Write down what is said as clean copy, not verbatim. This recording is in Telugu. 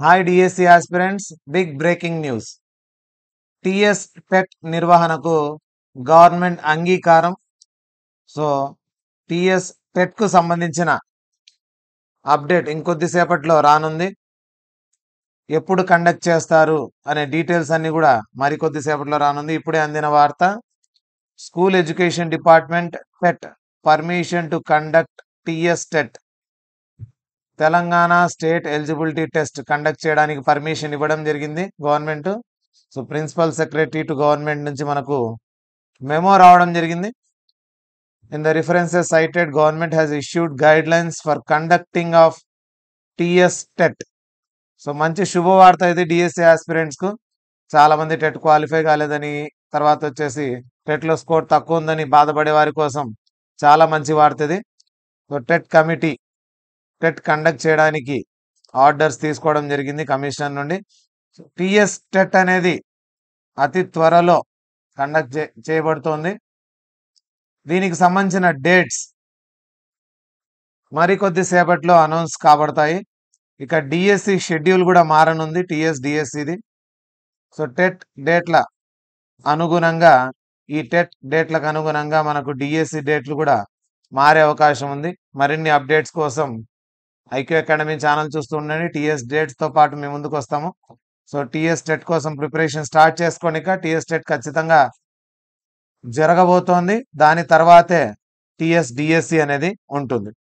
Hi DSC aspirants, big breaking news. TS TET నిర్వహణకు గవర్నమెంట్ అంగీకారం. సో టిఎస్ టెట్ కు సంబంధించిన అప్డేట్ ఇంకొద్దిసేపట్లో రానుంది. ఎప్పుడు కండక్ట్ చేస్తారు అనే డీటెయిల్స్ అన్ని కూడా మరికొద్దిసేపట్లో రానుంది. ఇప్పుడే అందిన వార్త. School education department TET permission to conduct TS TET. Telangana state eligibility test conduct చేయడానికి పర్మిషన్ ఇవ్వడం జరిగింది government. So principal secretary to government నుంచి మనకు మెమో రావడం జరిగింది. In the references cited, government has issued guidelines for conducting of TS TET. So మంచి శుభవార్త ఇది డిఎస్సి ఆస్పిరెంట్స్ కు. చాలా మంది టెట్ క్వాలిఫై కాలేదని, తర్వాత వచ్చేసి టెట్ లో స్కోర్ తక్కువ ఉందని బాధపడే వారి కోసం చాలా మంచి వార్త ఇది. So TET committee TET conduct చేయడానికి ఆర్డర్స్ తీసుకోవడం జరిగింది కమిషనర్ నుండి. టిఎస్ టెట్ అనేది అతి త్వరలో కండక్ట్ చేయబడుతోంది. దీనికి సంబంధించిన డేట్స్ మరికొద్దిసేపట్లో అనౌన్స్ కాబడతాయి. ఇక డిఎస్సి షెడ్యూల్ కూడా మారనుంది, టిఎస్ డిఎస్సిది. సో టెట్ డేట్ల అనుగుణంగా, ఈ టెట్ డేట్లకు అనుగుణంగా మనకు డిఎస్సి డేట్లు కూడా మారే అవకాశం ఉంది. మరిన్ని అప్డేట్స్ కోసం ఐక్యూ అకాడమీ ఛానల్ చూస్తూ ఉండండి. టిఎస్ డేట్స్ తో పాటు మేము ముందుకు వస్తాము. సో టిఎస్ టెట్ కోసం ప్రిపరేషన్ స్టార్ట్ చేసుకోనిక. టిఎస్ టెట్ ఖచ్చితంగా జరగబోతోంది. దాని తర్వాతే టిఎస్ డిఎస్సి అనేది ఉంటుంది.